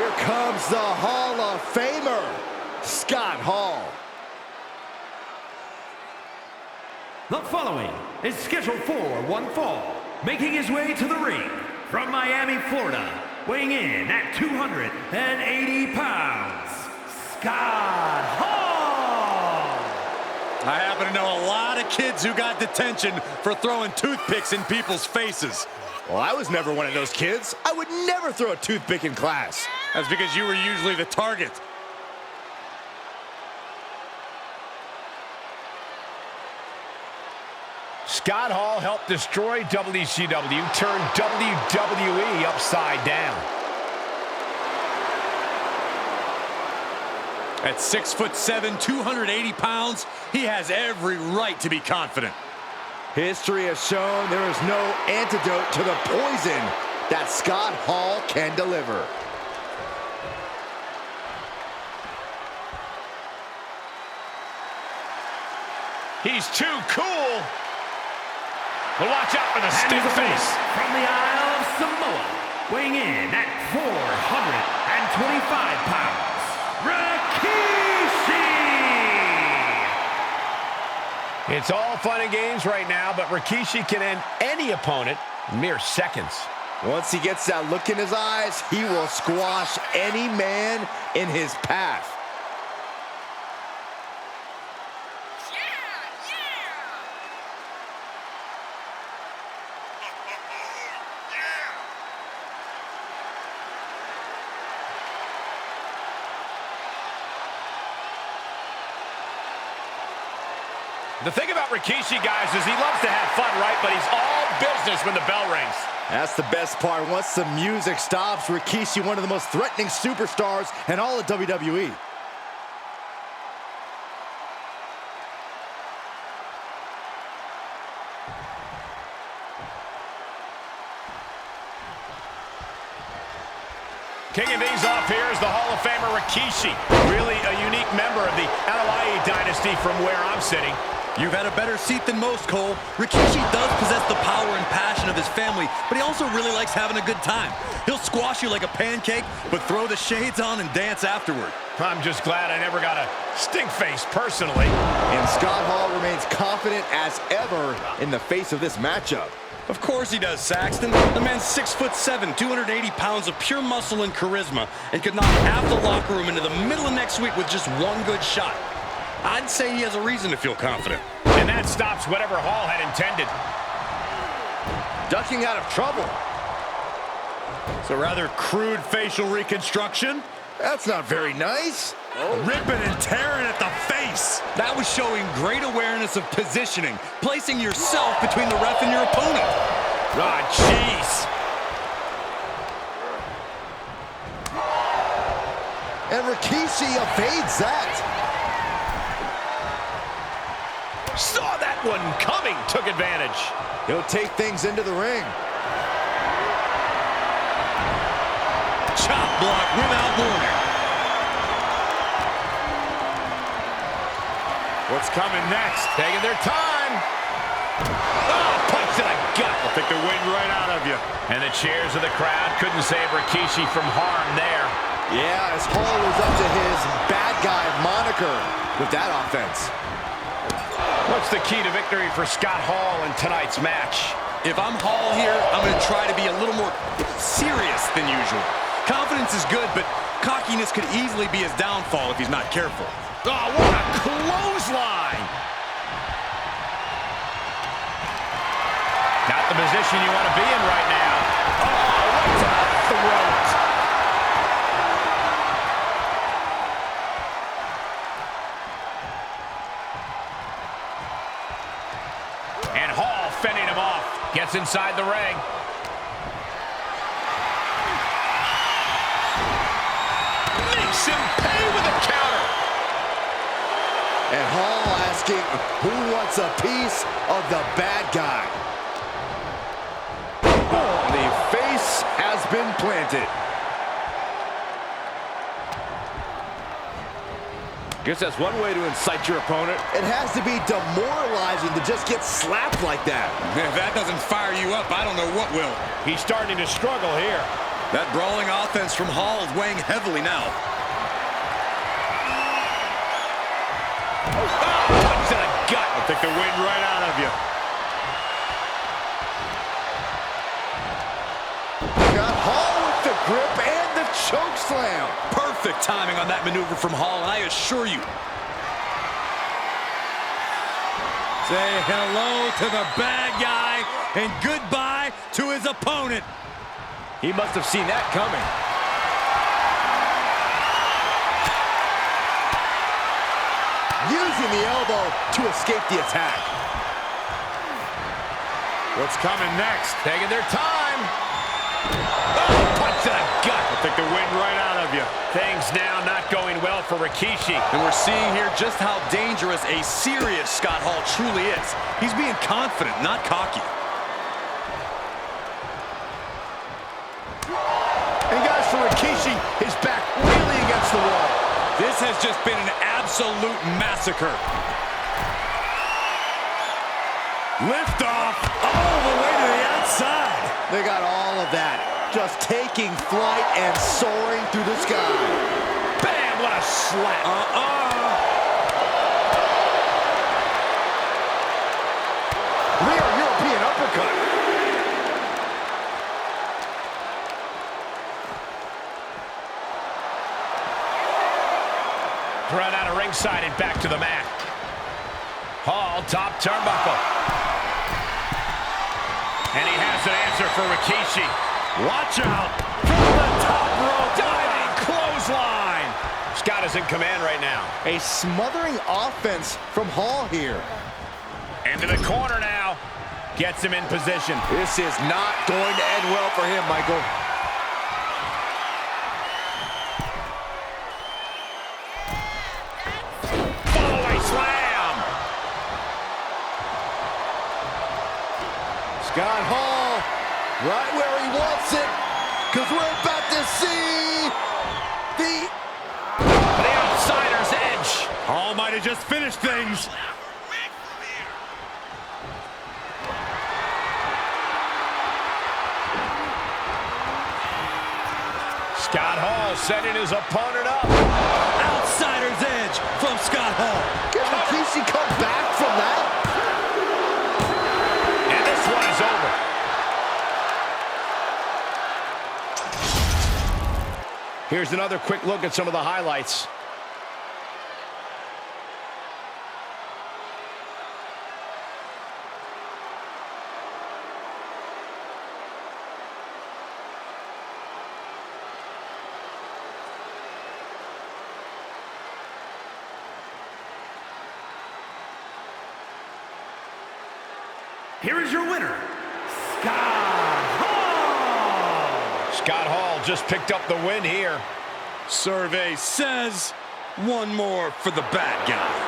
Here comes the Hall of Famer, Scott Hall. The following is scheduled for one fall, making his way to the ring from Miami, Florida, weighing in at 280 pounds, Scott Hall. I happen to know a lot of kids who got detention for throwing toothpicks in people's faces. Well, I was never one of those kids. I would never throw a toothpick in class. That's because you were usually the target. Scott Hall helped destroy WCW, turn WWE upside down. At 6'7", 280 pounds, he has every right to be confident. History has shown there is no antidote to the poison that Scott Hall can deliver. He's too cool. But watch out for the stiff face. From the Isle of Samoa, weighing in at 425 pounds, Rikishi! It's all fun and games right now, but Rikishi can end any opponent in mere seconds. Once he gets that look in his eyes, he will squash any man in his path. The thing about Rikishi, guys, is he loves to have fun, right? But he's all business when the bell rings. That's the best part. Once the music stops, Rikishi, one of the most threatening superstars in all of WWE. Kicking things off here is the Hall of Famer Rikishi. Really a unique member of the LIE dynasty from where I'm sitting. You've had a better seat than most, Cole. Rikishi does possess the power and passion of his family, but he also really likes having a good time. He'll squash you like a pancake, but throw the shades on and dance afterward. I'm just glad I never got a stink face personally. And Scott Hall remains confident as ever in the face of this matchup. Of course he does, Saxton. The man's 6'7", 280 pounds of pure muscle and charisma, and could knock half the locker room into the middle of next week with just one good shot. I'd say he has a reason to feel confident. And that stops whatever Hall had intended. Ducking out of trouble. It's a rather crude facial reconstruction. That's not very nice. Ripping and tearing at the face. That was showing great awareness of positioning, placing yourself between the ref and your opponent. Ah, jeez. And Rikishi evades that. Saw that one coming, took advantage. He'll take things into the ring. Chop block without warning. What's coming next? Taking their time. Oh, punch to the gut. I'll take the wind right out of you. And the cheers of the crowd couldn't save Rikishi from harm there. Yeah, as Hall was up to his bad guy moniker with that offense. What's the key to victory for Scott Hall in tonight's match? If I'm Hall here, I'm going to try to be a little more serious than usual. Confidence is good, but cockiness could easily be his downfall if he's not careful. Oh, what a clothesline! Not the position you want to be in right now. Oh, right to the throat. And Hall fending him off. Gets inside the ring. Makes him pay with a counter. And Hall asking who wants a piece of the bad guy. The face has been planted. Guess that's one way to incite your opponent. It has to be demoralizing to just get slapped like that. If that doesn't fire you up, I don't know what will. He's starting to struggle here. That brawling offense from Hall is weighing heavily now. Oh, punch to the gut. I'll take the wind right out of you. Got Hall with the grip and the choke slam. Perfect timing on that maneuver from Hall, and I assure you. Say hello to the bad guy and goodbye to his opponent. He must have seen that coming. Using the elbow to escape the attack. What's coming next? Taking their time. Oh, punch to the gut. I'll take the wind right out of you. Things now not going well for Rikishi. And we're seeing here just how dangerous a serious Scott Hall truly is. He's being confident, not cocky. And guys, for Rikishi, his back really against the wall. This has just been an absolute massacre. Lift off all the way to the outside. They got all of that. Just taking flight and soaring through the sky. Bam, what a slap. Real European uppercut. Thrown out of ringside and back to the mat. Hall, top turnbuckle. And he has an answer for Rikishi. Watch out from the top rope. Diving clothesline. Scott is in command right now. A smothering offense from Hall here. Into the corner now. Gets him in position. This is not going to end well for him, Michael. Follow-away slam. Scott Hall, right where he wants it, because we're about to see The outsider's edge. Hall might have just finished things. Scott Hall setting his opponent up. Outsider's edge from Scott Hall. Can Rikishi come back from that? And this one is over. Here's another quick look at some of the highlights. Here is your winner, Scott Hall. Scott Hall just picked up the win here. Survey says one more for the bad guy.